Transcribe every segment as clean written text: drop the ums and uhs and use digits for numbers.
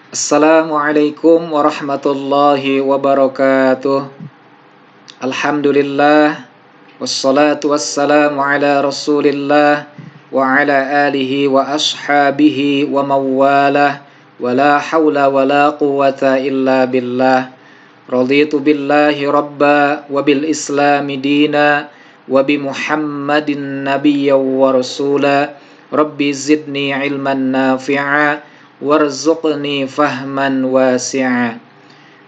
Assalamualaikum warahmatullahi wabarakatuh. Alhamdulillah wassalatu wassalamu ala Rasulillah wa ala alihi wa ashabihi wa mawalah wa la hawla wa la quwwata illa billah. Raditu billahi rabba wa bil islami dina wa bi Muhammadin nabiyya wa rasula. Rabbi zidni ilman nafi'a warzuqni fahman wasi'a.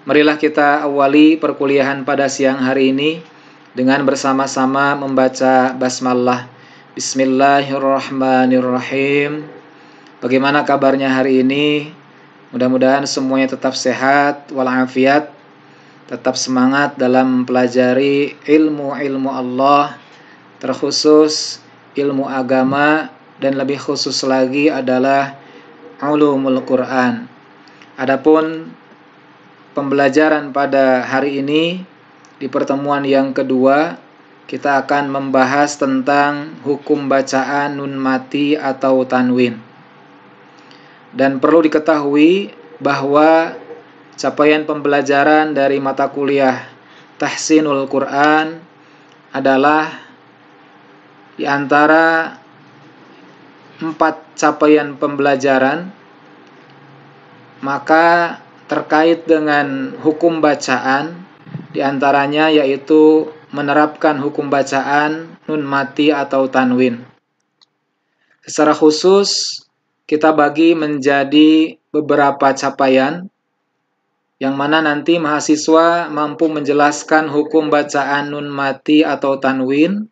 Marilah kita awali perkuliahan pada siang hari ini dengan bersama-sama membaca basmalah. Bismillahirrahmanirrahim. Bagaimana kabarnya hari ini? Mudah-mudahan semuanya tetap sehat walafiat, tetap semangat dalam mempelajari ilmu-ilmu Allah, terkhusus ilmu agama, dan lebih khusus lagi adalah ulumul Quran. Adapun pembelajaran pada hari ini di pertemuan yang kedua, kita akan membahas tentang hukum bacaan nun mati atau tanwin. Dan perlu diketahui bahwa capaian pembelajaran dari mata kuliah Tahsinul Quran adalah di antara 4 capaian pembelajaran, maka terkait dengan hukum bacaan diantaranya yaitu menerapkan hukum bacaan nun mati atau tanwin. Secara khusus kita bagi menjadi beberapa capaian yang mana nanti mahasiswa mampu menjelaskan hukum bacaan nun mati atau tanwin.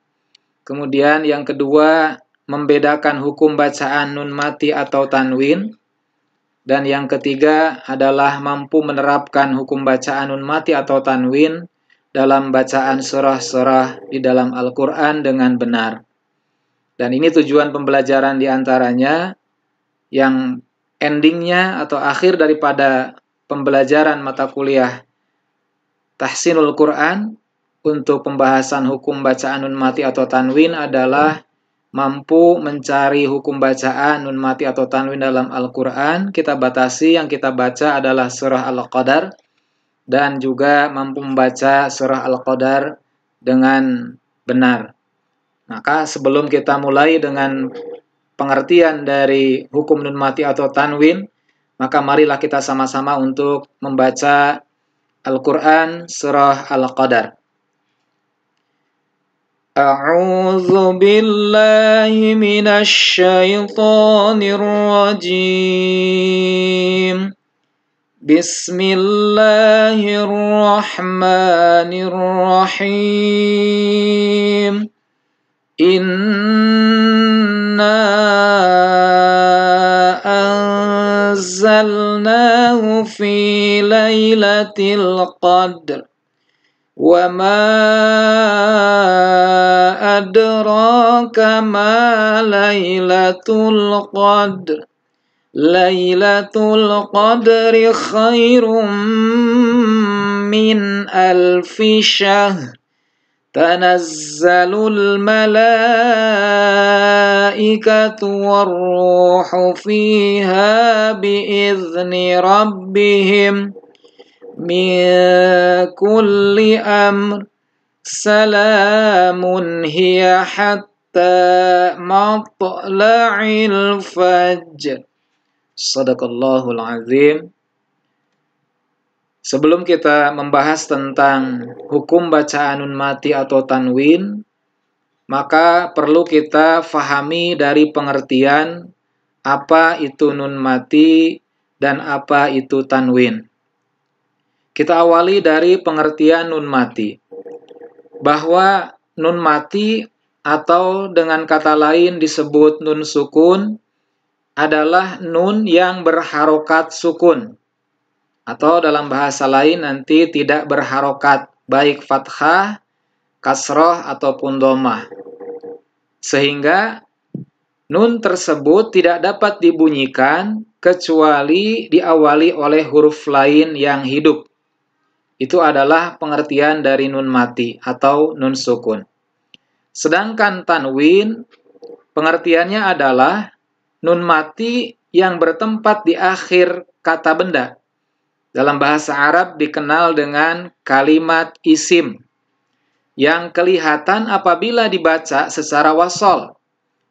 Kemudian yang kedua, membedakan hukum bacaan nun mati atau tanwin. Dan yang ketiga adalah mampu menerapkan hukum bacaan nun mati atau tanwin dalam bacaan surah-surah di dalam Al-Quran dengan benar. Dan ini tujuan pembelajaran diantaranya, yang endingnya atau akhir daripada pembelajaran mata kuliah Tahsinul Quran untuk pembahasan hukum bacaan nun mati atau tanwin adalah mampu mencari hukum bacaan nun mati atau tanwin dalam Al-Quran. Kita batasi yang kita baca adalah surah Al-Qadar, dan juga mampu membaca surah Al-Qadar dengan benar. Maka sebelum kita mulai dengan pengertian dari hukum nun mati atau tanwin, maka marilah kita sama-sama untuk membaca Al-Quran surah Al-Qadar. A'udzu billahi minasy syaithanir rajim. Bismillahirrahmanirrahim. Inna anzalnahu fi lailatul qadr. Wa ma adraka ma lailatul qadr. Lailatul qadri khairum min alfi syahr. Tanazzalul malaikatu warruhu fiha biizni rabbihim min kulli amr. Salamun hiya hatta matla'il fajr. Sadaqallahul azim. Sebelum kita membahas tentang hukum bacaan nun mati atau tanwin, maka perlu kita fahami dari pengertian apa itu nun mati dan apa itu tanwin. Kita awali dari pengertian nun mati, bahwa nun mati atau dengan kata lain disebut nun sukun adalah nun yang berharokat sukun, atau dalam bahasa lain nanti tidak berharokat, baik fathah, kasroh, ataupun dhammah. Sehingga nun tersebut tidak dapat dibunyikan kecuali diawali oleh huruf lain yang hidup. Itu adalah pengertian dari nun mati atau nun sukun. Sedangkan tanwin pengertiannya adalah nun mati yang bertempat di akhir kata benda. Dalam bahasa Arab dikenal dengan kalimat isim, yang kelihatan apabila dibaca secara wasol,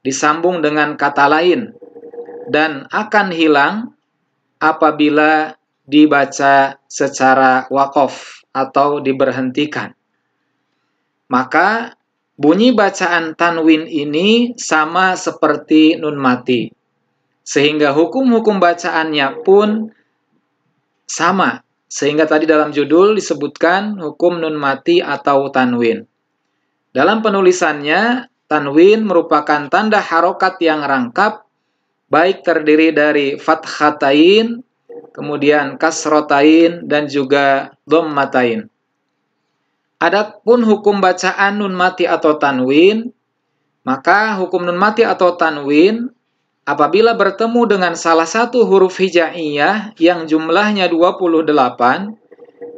disambung dengan kata lain, dan akan hilang apabila dibaca secara waqaf atau diberhentikan. Maka bunyi bacaan tanwin ini sama seperti nun mati, sehingga hukum-hukum bacaannya pun sama. Sehingga tadi dalam judul disebutkan hukum nun mati atau tanwin. Dalam penulisannya, tanwin merupakan tanda harokat yang rangkap, baik terdiri dari fathatain, kemudian kasrotain, dan juga dhammatain. Adapun hukum bacaan nun mati atau tanwin, maka hukum nun mati atau tanwin apabila bertemu dengan salah satu huruf hijaiyah yang jumlahnya 28,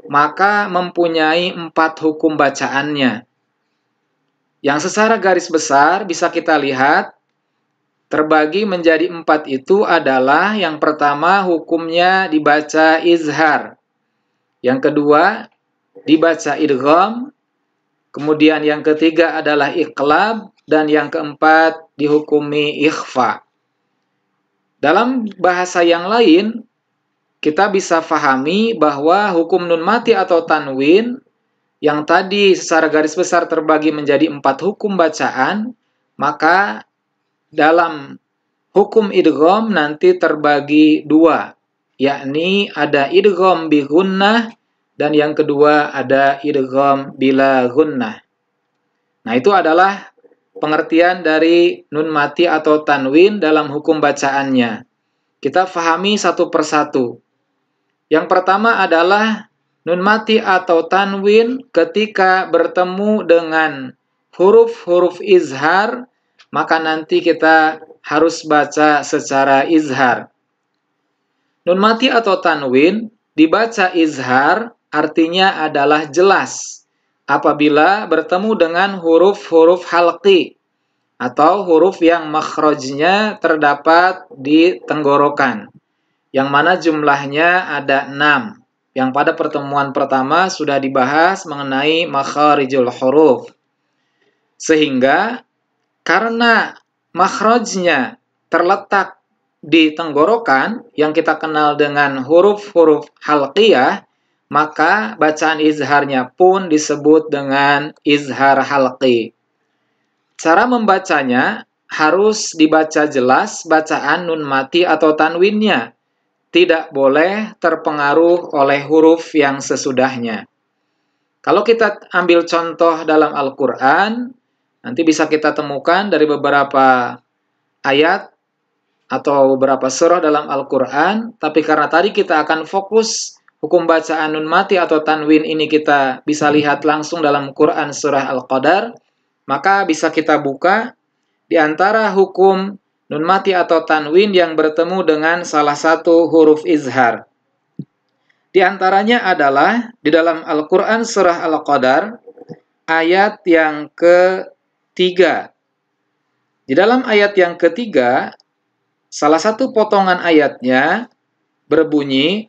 maka mempunyai 4 hukum bacaannya. Yang secara garis besar bisa kita lihat, terbagi menjadi 4 itu adalah yang pertama hukumnya dibaca izhar, yang kedua dibaca idgham, kemudian yang ketiga adalah iqlab, dan yang keempat dihukumi ikhfa. Dalam bahasa yang lain, kita bisa fahami bahwa hukum nun mati atau tanwin yang tadi secara garis besar terbagi menjadi 4 hukum bacaan, maka dalam hukum idgham nanti terbagi 2, yakni ada idgham bi gunnah dan yang kedua ada idgham bila gunnah. Nah, itu adalah pengertian dari nun mati atau tanwin dalam hukum bacaannya. Kita fahami satu persatu. Yang pertama adalah nun mati atau tanwin ketika bertemu dengan huruf-huruf izhar, maka nanti kita harus baca secara izhar. Nun mati atau tanwin dibaca izhar artinya adalah jelas apabila bertemu dengan huruf-huruf halqi atau huruf yang makhrajnya terdapat di tenggorokan, yang mana jumlahnya ada 6, yang pada pertemuan pertama sudah dibahas mengenai makharijul huruf. Sehingga karena makhrajnya terletak di tenggorokan yang kita kenal dengan huruf-huruf halqiyah, maka bacaan izharnya pun disebut dengan izhar halqi. Cara membacanya harus dibaca jelas bacaan nun mati atau tanwinnya. Tidak boleh terpengaruh oleh huruf yang sesudahnya. Kalau kita ambil contoh dalam Al-Quran, nanti bisa kita temukan dari beberapa ayat atau beberapa surah dalam Al-Quran, tapi karena tadi kita akan fokus hukum bacaan nun mati atau tanwin ini kita bisa lihat langsung dalam Quran surah Al-Qadar, maka bisa kita buka di antara hukum nun mati atau tanwin yang bertemu dengan salah satu huruf izhar. Di antaranya adalah di dalam Al-Quran surah Al-Qadar ayat yang ketiga. Di dalam ayat yang ketiga, salah satu potongan ayatnya berbunyi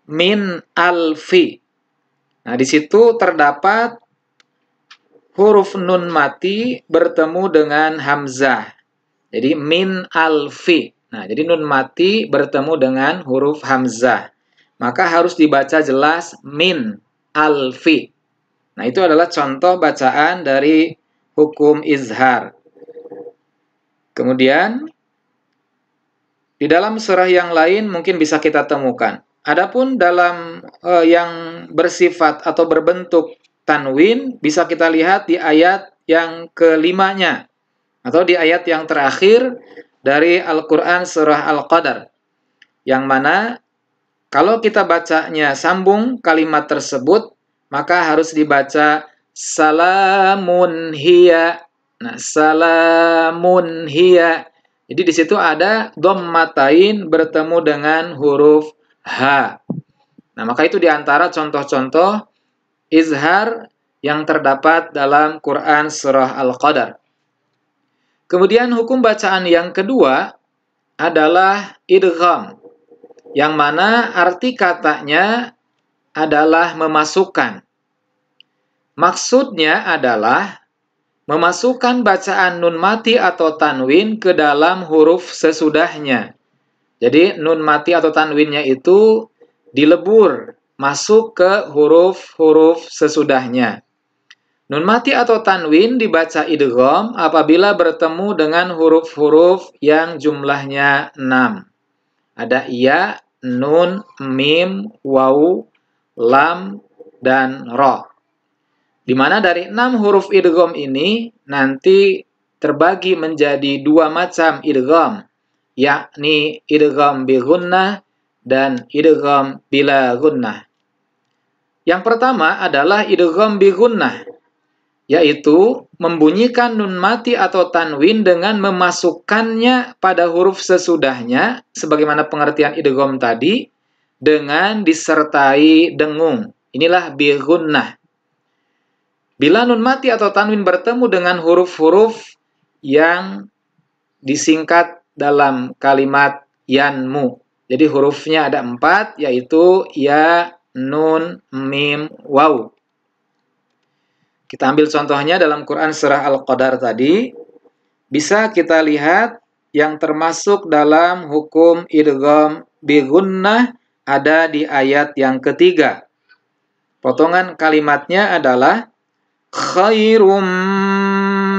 min alfi. Nah, di situ terdapat huruf nun mati bertemu dengan hamzah. Jadi min alfi. Nah, jadi nun mati bertemu dengan huruf hamzah. Maka harus dibaca jelas min alfi. Nah, itu adalah contoh bacaan dari hukum izhar. Kemudian di dalam surah yang lain mungkin bisa kita temukan. Adapun dalam yang bersifat atau berbentuk tanwin bisa kita lihat di ayat yang kelimanya atau di ayat yang terakhir dari Al-Quran surah Al-Qadar, yang mana kalau kita bacanya sambung kalimat tersebut, maka harus dibaca salamun hiya. Nah, salamun hiya. Jadi di situ ada dhammatain bertemu dengan huruf H. Nah, maka itu diantara contoh-contoh izhar yang terdapat dalam Quran surah Al-Qadar. Kemudian hukum bacaan yang kedua adalah idgham, yang mana arti katanya adalah memasukkan. Maksudnya adalah memasukkan bacaan nun mati atau tanwin ke dalam huruf sesudahnya. Jadi nun mati atau tanwinnya itu dilebur masuk ke huruf-huruf sesudahnya. Nun mati atau tanwin dibaca idgham apabila bertemu dengan huruf-huruf yang jumlahnya 6. Ada ya, nun, mim, waw, lam, dan ro. Di mana dari 6 huruf idgham ini nanti terbagi menjadi 2 macam idgham, yakni idgham bi gunnah dan idgham bila gunnah. Yang pertama adalah idgham bi gunnah, yaitu membunyikan nun mati atau tanwin dengan memasukkannya pada huruf sesudahnya, sebagaimana pengertian idgham tadi, dengan disertai dengung. Inilah bi gunnah. Bila nun mati atau tanwin bertemu dengan huruf-huruf yang disingkat dalam kalimat yanmu. Jadi hurufnya ada 4, yaitu ya, nun, mim, waw. Kita ambil contohnya dalam Quran surah Al-Qadar tadi. Bisa kita lihat yang termasuk dalam hukum idgham bi gunnah ada di ayat yang ketiga. Potongan kalimatnya adalah khairum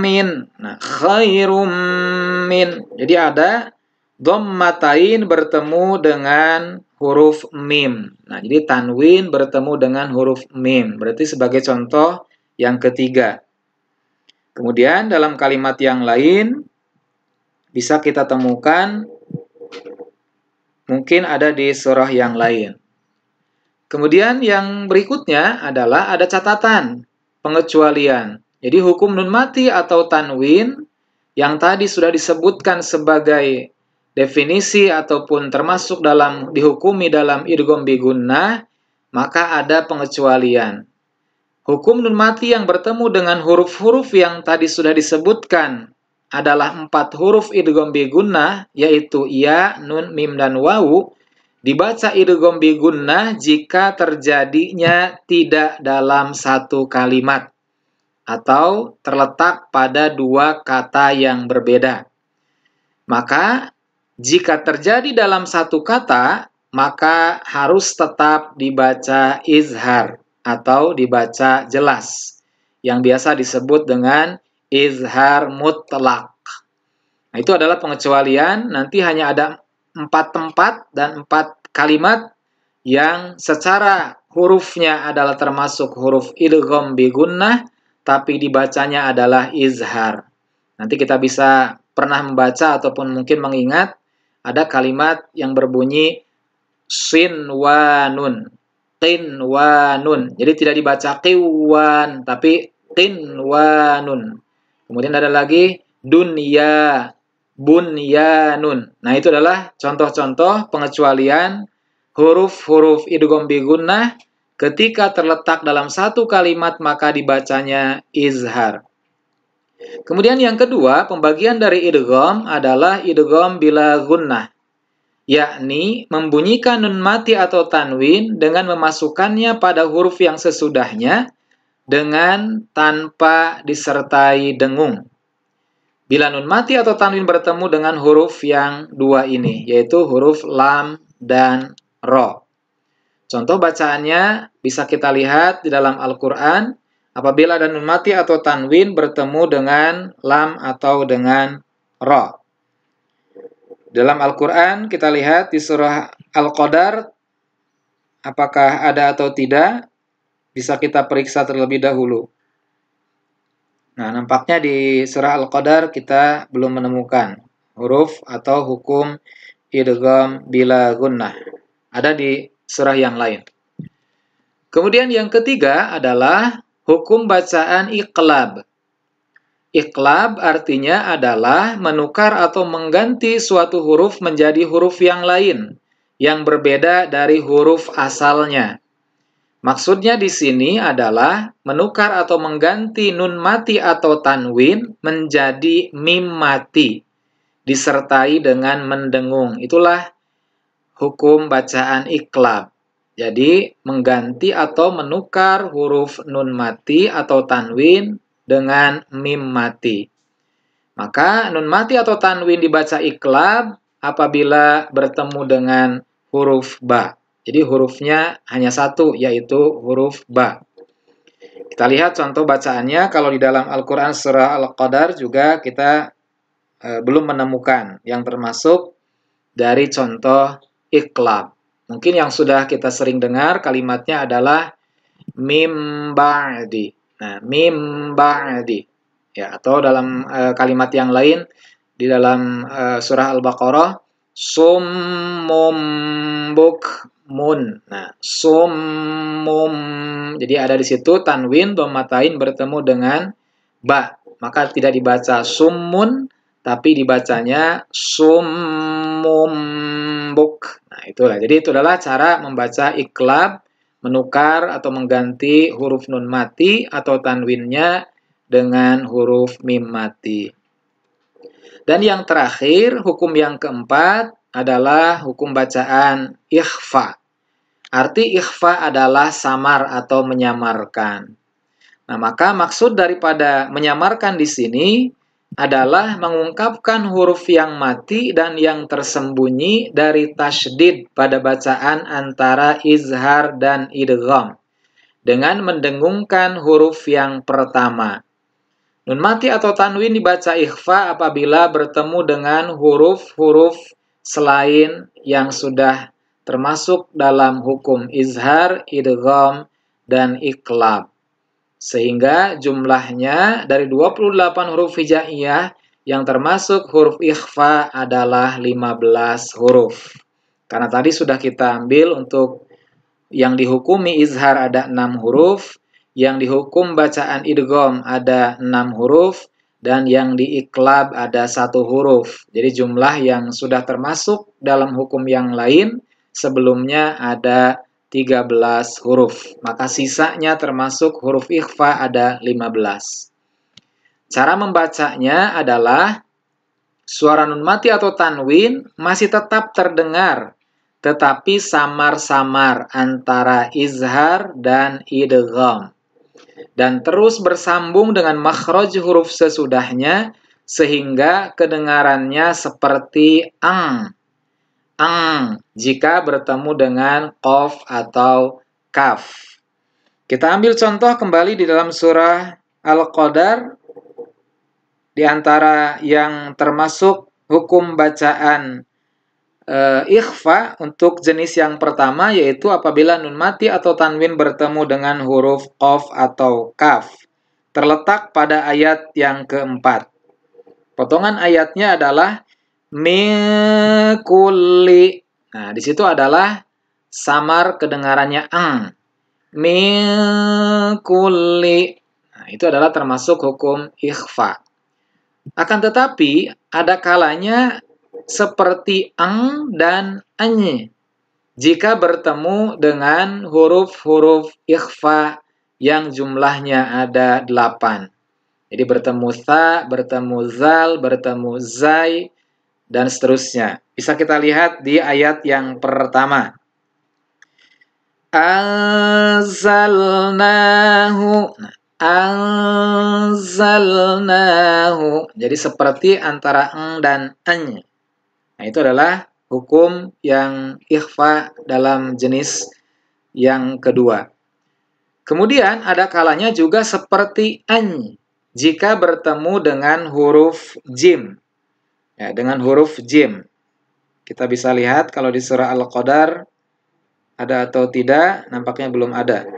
min. Nah, khairum min. Jadi ada dhammatain bertemu dengan huruf mim. Nah, jadi tanwin bertemu dengan huruf mim. Berarti sebagai contoh yang ketiga. Kemudian dalam kalimat yang lain bisa kita temukan mungkin ada di surah yang lain. Kemudian yang berikutnya adalah ada catatan pengecualian. Jadi hukum nun mati atau tanwin yang tadi sudah disebutkan sebagai definisi ataupun termasuk dalam dihukumi dalam idgham bi gunnah, maka ada pengecualian. Hukum nun mati yang bertemu dengan huruf-huruf yang tadi sudah disebutkan adalah 4 huruf idgham bi gunnah, yaitu ya, nun, mim, dan waw. Dibaca idgham bi gunnah jika terjadinya tidak dalam satu kalimat atau terletak pada 2 kata yang berbeda. Maka jika terjadi dalam satu kata, maka harus tetap dibaca izhar atau dibaca jelas, yang biasa disebut dengan izhar mutlak. Nah, itu adalah pengecualian. Nanti hanya ada 4 tempat dan 4 kalimat yang secara hurufnya adalah termasuk huruf idgham bi gunnah, tapi dibacanya adalah izhar. Nanti kita bisa pernah membaca ataupun mungkin mengingat ada kalimat yang berbunyi sin wa nun. Tin wa nun. Jadi tidak dibaca qiwan, tapi tin wa nun. Kemudian ada lagi dunya, bunyanun. Nah, itu adalah contoh-contoh pengecualian huruf-huruf idgham bi gunnah ketika terletak dalam satu kalimat maka dibacanya izhar. Kemudian yang kedua, pembagian dari idgham adalah idgham bila gunnah, yakni membunyikan nun mati atau tanwin dengan memasukkannya pada huruf yang sesudahnya dengan tanpa disertai dengung. Bila nun mati atau tanwin bertemu dengan huruf yang 2 ini, yaitu huruf lam dan ro. Contoh bacaannya bisa kita lihat di dalam Al-Quran. Apabila ada nun mati atau tanwin bertemu dengan lam atau dengan ro. Dalam Al-Quran kita lihat di surah Al-Qadar, apakah ada atau tidak, bisa kita periksa terlebih dahulu. Nah, nampaknya di surah Al-Qadar kita belum menemukan huruf atau hukum idgham bila gunnah. Ada di surah yang lain. Kemudian yang ketiga adalah hukum bacaan iqlab. Iqlab artinya adalah menukar atau mengganti suatu huruf menjadi huruf yang lain, yang berbeda dari huruf asalnya. Maksudnya di sini adalah menukar atau mengganti nun mati atau tanwin menjadi mim mati. disertai dengan mendengung. Itulah hukum bacaan iqlab. Jadi mengganti atau menukar huruf nun mati atau tanwin dengan mim mati. Maka nun mati atau tanwin dibaca iqlab apabila bertemu dengan huruf ba. Jadi hurufnya hanya satu, yaitu huruf ba. Kita lihat contoh bacaannya. Kalau di dalam Al-Quran surah Al-Qadar juga kita belum menemukan yang termasuk dari contoh iqlab. Mungkin yang sudah kita sering dengar kalimatnya adalah mim ba'di. Nah, mim ba'di. Ya, atau dalam kalimat yang lain di dalam surah Al-Baqarah summum bukmun. Nah, summum. Jadi ada di situ tanwin dhammatain bertemu dengan ba. Maka tidak dibaca summun tapi dibacanya summum buk. Nah, itulah. Jadi itu adalah cara membaca iqlab, menukar atau mengganti huruf nun mati atau tanwinnya dengan huruf mim mati. Dan yang terakhir, hukum yang keempat adalah hukum bacaan ikhfa. Arti ikhfa adalah samar atau menyamarkan. Nah, maka maksud daripada menyamarkan di sini adalah mengungkapkan huruf yang mati dan yang tersembunyi dari tasydid pada bacaan antara izhar dan idgham dengan mendengungkan huruf yang pertama. Nun mati atau tanwin dibaca ikhfa apabila bertemu dengan huruf-huruf selain yang sudah termasuk dalam hukum izhar, idgham, dan iqlab. Sehingga jumlahnya dari 28 huruf hijaiyah yang termasuk huruf ikhfa adalah 15 huruf. Karena tadi sudah kita ambil untuk yang dihukumi izhar ada 6 huruf, yang dihukum bacaan idgham ada 6 huruf, dan yang diiklab ada 1 huruf. Jadi jumlah yang sudah termasuk dalam hukum yang lain sebelumnya ada 13 huruf. Maka sisanya termasuk huruf ikhfa ada 15. Cara membacanya adalah suara nun mati atau tanwin masih tetap terdengar, tetapi samar-samar antara izhar dan idgham. Dan terus bersambung dengan makhraj huruf sesudahnya sehingga kedengarannya seperti ang jika bertemu dengan qaf atau kaf. Kita ambil contoh kembali di dalam surah Al-Qadar di antara yang termasuk hukum bacaan ikhfa untuk jenis yang pertama yaitu apabila nun mati atau tanwin bertemu dengan huruf qaf atau kaf. Terletak pada ayat yang keempat. Potongan ayatnya adalah min kulli. Nah, di situ adalah samar kedengarannya ang. Min kulli. Nah, itu adalah termasuk hukum ikhfa. Akan tetapi ada kalanya seperti ang dan anye jika bertemu dengan huruf-huruf ikhfa yang jumlahnya ada 8. Jadi bertemu tha, bertemu zal, bertemu zai, dan seterusnya. Bisa kita lihat di ayat yang pertama. Anzalnahu. Anzalnahu. Jadi seperti antara eng dan eny. Nah, itu adalah hukum yang ikhfa dalam jenis yang kedua. Kemudian ada kalanya juga seperti eny jika bertemu dengan huruf jim. Ya, dengan huruf jim. Kita bisa lihat kalau di surah Al-Qadar ada atau tidak, nampaknya belum ada.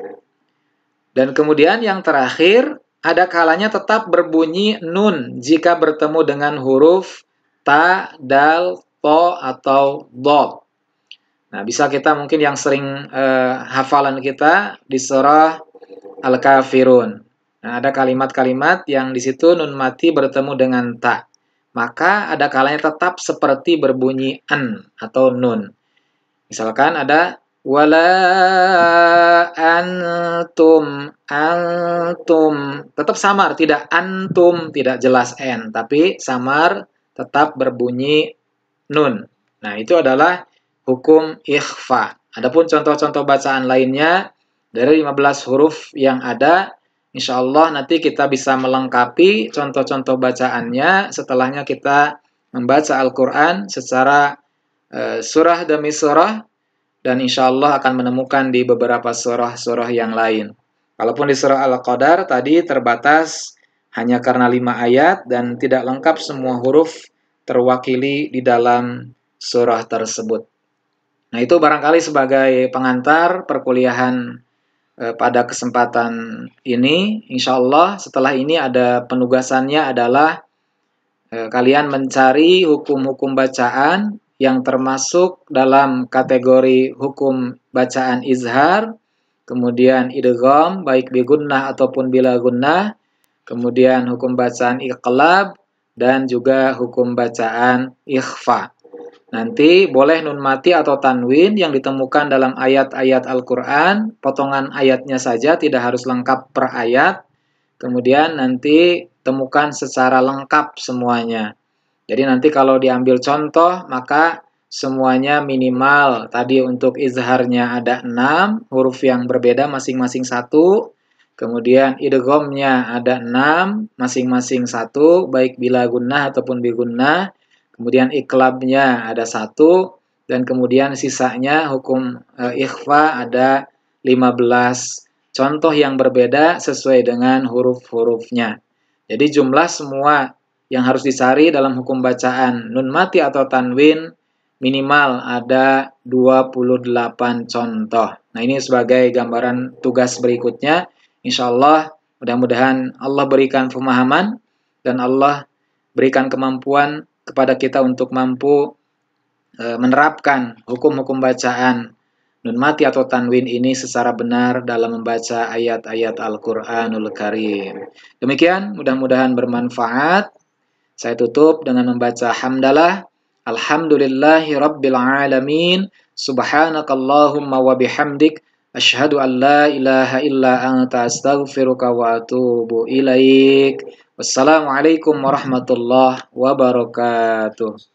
Dan kemudian yang terakhir, ada kalanya tetap berbunyi nun jika bertemu dengan huruf ta, dal, to, atau dot. Nah, bisa kita mungkin yang sering hafalan kita di surah Al-Kafirun. Nah, ada kalimat-kalimat yang di situ nun mati bertemu dengan ta. Maka ada kalanya tetap seperti berbunyi an atau nun. Misalkan ada wala antum tetap samar, tidak antum, tidak jelas n, tapi samar tetap berbunyi nun. Nah, itu adalah hukum ikhfa. Adapun contoh-contoh bacaan lainnya dari 15 huruf yang ada, insya Allah nanti kita bisa melengkapi contoh-contoh bacaannya setelahnya kita membaca Al-Quran secara surah demi surah, dan insya Allah akan menemukan di beberapa surah-surah yang lain. Walaupun di surah Al-Qadar tadi terbatas hanya karena 5 ayat dan tidak lengkap semua huruf terwakili di dalam surah tersebut. Nah, itu barangkali sebagai pengantar perkuliahan pada kesempatan ini. Insya Allah setelah ini ada penugasannya adalah kalian mencari hukum-hukum bacaan yang termasuk dalam kategori hukum bacaan izhar, kemudian idgham baik bi gunnah ataupun bila gunnah, kemudian hukum bacaan iqlab, dan juga hukum bacaan ikhfa. Nanti boleh nun mati atau tanwin yang ditemukan dalam ayat-ayat Al-Quran, potongan ayatnya saja, tidak harus lengkap per ayat. Kemudian nanti temukan secara lengkap semuanya. Jadi nanti kalau diambil contoh, maka semuanya minimal. Tadi untuk izharnya ada 6, huruf yang berbeda masing-masing 1. Kemudian idghamnya ada 6, masing-masing 1, baik bila gunnah ataupun bi gunnah. Kemudian iqlabnya ada 1, dan kemudian sisanya hukum ikhfa ada 15 contoh yang berbeda sesuai dengan huruf-hurufnya. Jadi jumlah semua yang harus dicari dalam hukum bacaan nun mati atau tanwin minimal ada 28 contoh. Nah, ini sebagai gambaran tugas berikutnya. Insya Allah, mudah-mudahan Allah berikan pemahaman dan Allah berikan kemampuan kepada kita untuk mampu menerapkan hukum-hukum bacaan nun mati atau tanwin ini secara benar dalam membaca ayat-ayat Al-Quranul Karim. Demikian, mudah-mudahan bermanfaat. Saya tutup dengan membaca hamdalah. Alhamdulillahi Rabbil Alamin. Subhanakallahumma wa bihamdik. Ashhadu an la ilaha illa anta astaghfiruka wa atubu ilaik. Wassalamualaikum warahmatullahi wabarakatuh.